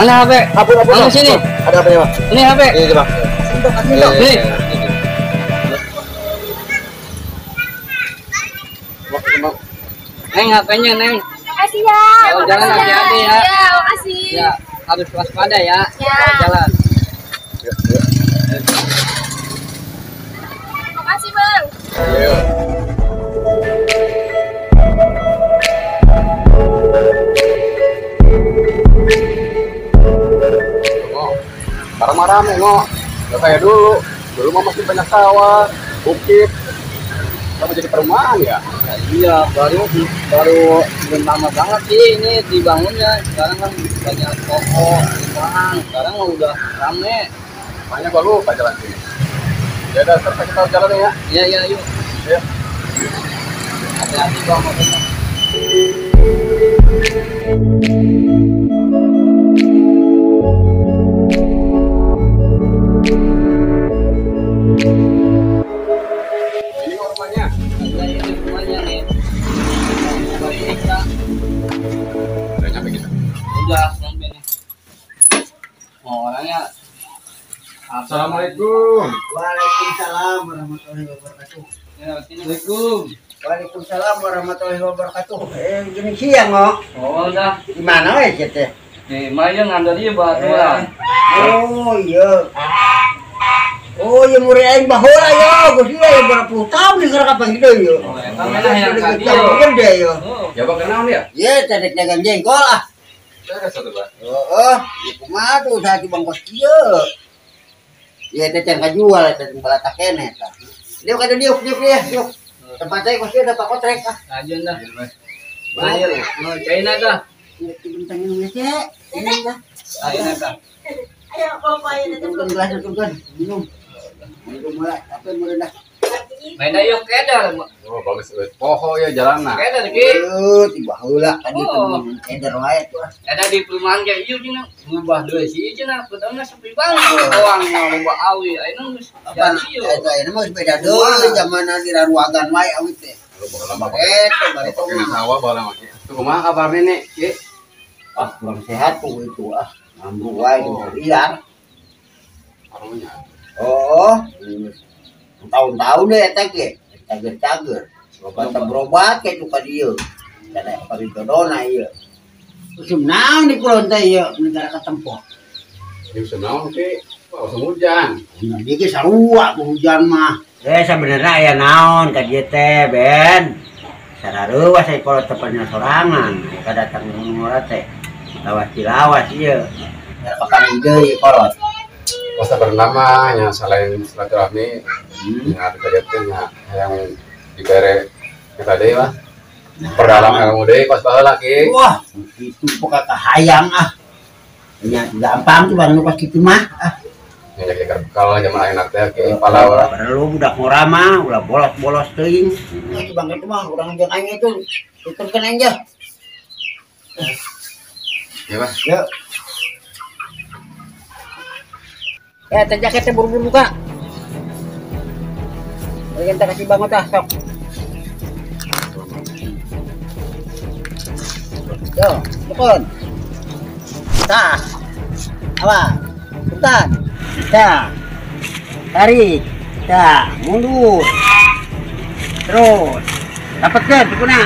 Mana HP? Mana sini? Ada apa ya, Pak? Ini HP. Ini coba. Nih. Neng, HP-nya, Neng. Makasih ya. Kalau jalan hati-hati ya. Ya, makasih. Ya, harus waspada ya. Ya. Kalau jalan. Makasih, Bang. Marah-marah nengok. Gak kayak dulu. Dulu mah masih banyak sawah, bukit. Kamu jadi perumahan ya? Iya, baru belum lama banget sih ini dibangunnya. Sekarang kan banyak toko, perumahan. Sekarang udah rame. Makanya gua lupa jalan sini. Ya udah, ntar kita jalan ya. Iya, iya, yuk. Ya. Hati-hati bang, motornya. Ini kok rumahnya. Iya, ini rumahnya nih. Coba ini kita. Udah nyampe kita. Udah, sampai nih. Oh, orangnya. Assalamualaikum. Waalaikumsalam warahmatullahi wabarakatuh. Ya, assalamualaikum. Waalaikumsalam warahmatullahi wabarakatuh. Gini siang kok. Oh, udah. Di mana weh kita? Nih, Maya ngandar dia batuan. Oh iya. Oh iya murid aing baheula ya. Geus ieu ya berapa puluh tahun di gerak apa gitu ya. Oh, eta mah yang tadi. Gede ya. Oh, Ya bakal naon ya? Ye tadek dagang jengkol ah. Saya satu, Pak. Heeh, ieu kumaha tuh saat di bangkos kieu. Ye teh can kajual teh balata keneh tah. Dia kada diuk ya, diuk. Tempat saya kos ada Pak Kotrek ah. aja dah. Mahir. Oh, China dah. Bentangin ya, ini dah. China dah. Ayo, Bapak, ya, Turun gelas turun. Minum. Minum mulai, tapi mulai dah. Main ayo kedar. Oh, bagus. Poho ya jalan nah. Kedar ki. Tiba heula tadi Oh. tuh eder wae tuh. Ada di perumahan kayak ieu cenah. Berubah deui sih cenah. Pertama sepi banget. Awangnya loba awi. Ayeuna geus Apa jadi ieu. eta ini mah beda deui zaman di raruagan wae awit teh. Lama Eta bari pakai sawah bala mah. Tuh kumaha kabarnya nih? Ki? ah kurang sehat tuh itu ah. Ngambru wae liar. Arunya. Oh, tahun-tahun deh eta ge. Cager-cager. Berobat kayak tuh ka dieu. Kada paridodona ieu. Musim naon di kulon teh ieu negara katempo. Ini senaon ki? Wah, hujan. Nah, dia ge sarua ku hujan mah. Sebenarnya aya naon ka dieu teh, Ben. Sarareuwas saya kalau tepatnya sorangan, kada datang ngora teh. Lawas ieu. Ya pakai ide kolot. Masa bernama yang selain silaturahmi, yang ada kejadiannya yang dibere kita deh lah. Perdalam ilmu deh, kos baheula ki. Wah, itu pokok kahayang ah. Nya gampang tuh bang pas kitu mah. Ah, Yang jadi kalau zaman ayeuna teh ki pala urang. perlu budak murah mah ulah bolos-bolos teuing. Itu bang itu mah urang jeung aing itu tuturkeun aing jah. Ya, Pak. Yuk. Teh jaketnya buru-buru buka. Bagi kita kasih banget ah, sok. Yo, tukun. Tah. Apa? Punten. Tah. Tarik. Tah, mundur. Terus. Dapatkeun tukuna.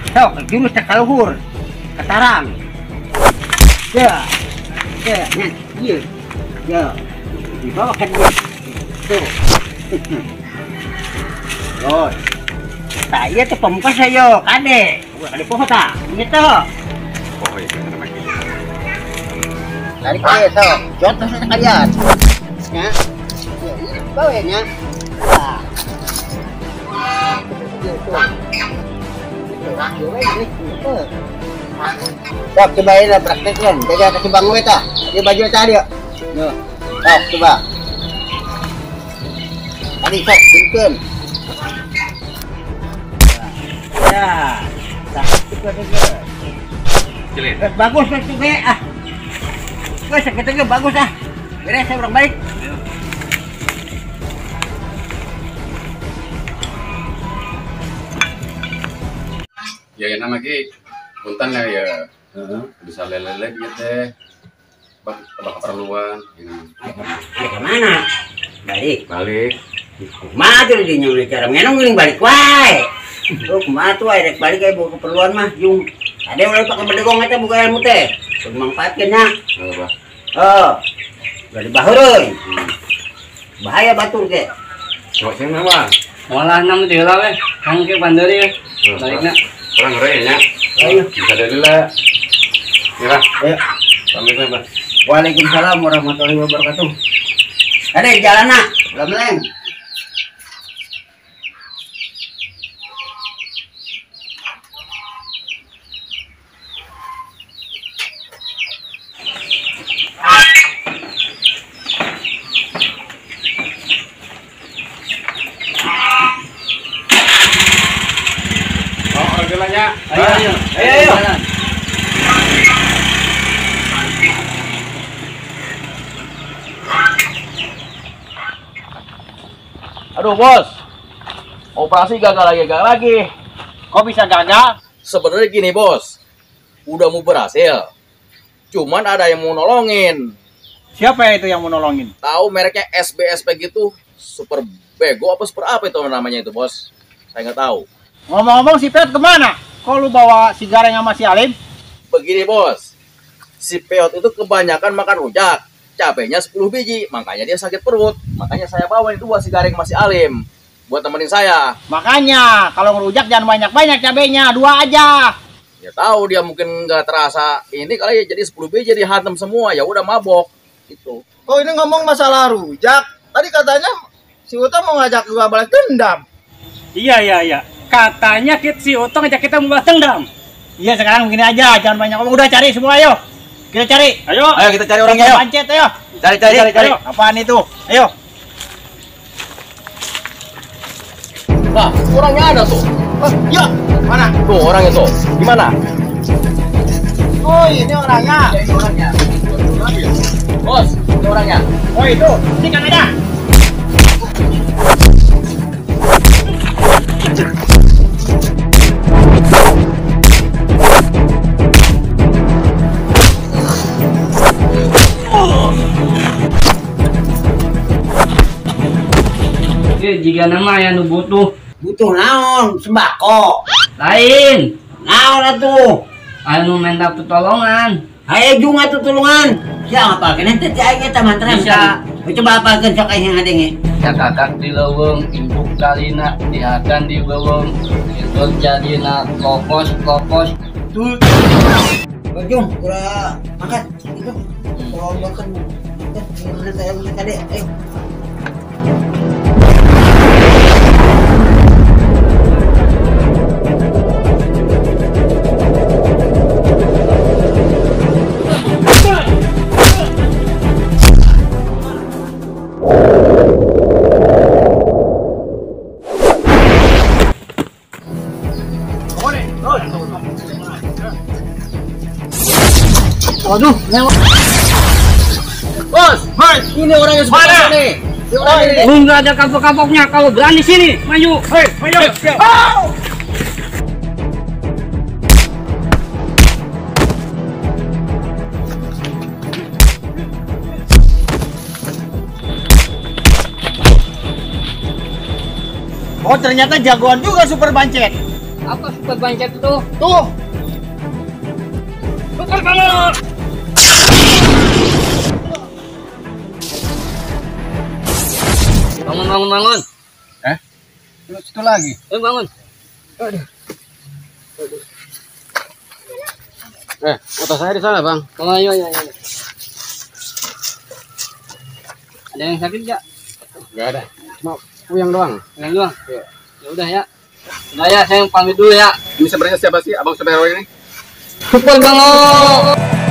Sok, jurus teh kaluhur. Ketarang. Ya. Ya, nah, iya. Ya. Dibawa kan dia. Tuh. Oh. Nah, iya tuh pamungkas saya, kade. Kade poho ta. Ini tuh. Oh iya, nama ki. Tarik aja tuh. Contoh sekalian. Ya. Bawa ya. Nah. Sok coba ini praktekkan, jaga kaki bang weta, dia baju tadi ya. Sok coba. Tadi sok, simpen. Ya, coba saja. Bagus kan juga ah. Gue sakitnya bagus ah. Beres saya orang baik. Ya nama ki punten ya bisa lele gitu bakal keperluan ini. Ada kemana? Balik. Balik Maju di nyulik cara ngenong giling balik wae. Tuh kumaha tuh rek balik kayak bawa keperluan mah yung. Ada ulah pakai bedegong eta buka ilmu teh. Kudu mangpaatkeun nya. apa Udah dibaheureun. Bahaya batur ge. kok sing apa Malah 6 deula we. Kang ke bandari. Balikna. kurang ngeri nya Ayo. bisa dari lah kira Ayo. assalamualaikum Pak. Waalaikumsalam warahmatullahi wabarakatuh. Ada di jalan nak, udah meleng. Oh, ordelannya. Ayo. Aduh bos, operasi gagal lagi. Kok bisa gagal? Sebenarnya gini bos, udah mau berhasil, cuman ada yang mau nolongin. Siapa itu yang mau nolongin? Tahu mereknya SBSP gitu, super bego apa super apa itu namanya itu bos? Saya nggak tahu. Ngomong-ngomong si Pet kemana? Kok lu bawa si Gareng sama si Alim? Begini bos, si Peot itu kebanyakan makan rujak, cabenya 10 biji, makanya dia sakit perut. Makanya saya bawain itu buat si Gareng masih Alim, buat temenin saya. Makanya kalau ngerujak jangan banyak-banyak cabenya, 2 aja. Ya tahu dia mungkin nggak terasa ini kali ya, jadi 10 biji dihantam semua, ya udah mabok gitu. Oh ini ngomong masalah rujak. Tadi katanya si Uta mau ngajak gua balas dendam. Iya. Katanya si Utong ngajak kita membalas dendam. Iya sekarang begini aja, jangan banyak ngomong. Udah cari semua ayo. Kita cari. Ayo Kita cari orangnya yuk. Pancet ayo. Cari. Ayo. Apaan itu? Ayo. Nah, orangnya ada tuh. Ya, mana? Tuh orangnya tuh. Gimana? Oh ini orangnya. Ini orangnya. Bos, ini orangnya. Oh itu, ini kan ada. Jika nama yang nu butuh Butuh naon? Sembako. lain, Naon atuh? anu minta pertolongan. Ayo jung atuh tulungan. Siapa apalkeun ente teh aing eta mantra Bisa. Coba apalkeun sok aing ngadeng ge. Ya kakak di leuweung, induk kalina dihakan di leuweung, itu jadina kopos. Tuh. Jung, udah angkat. Itu. Kalau makan. Ini saya tadi. Ayo. Waduh, lewat. Bos, ini orangnya sebenarnya nih. Ini orangnya nih. Lu nggak ada kapok-kapoknya, kalau berani sini, maju. Hei, ayo. Oh ternyata jagoan juga super bancet. Apa super bancet itu? Tuh. Super banget. Bangun. Terus itu lagi. Bangun. Motor saya di sana bang. Oh, iya. Ada yang sakit nggak? Nggak ada, cuma puyeng doang. Yang doang. Ya udah ya. Udah ya, saya pamit dulu ya. Ini sebenarnya siapa sih abang saudara ini? Super banget.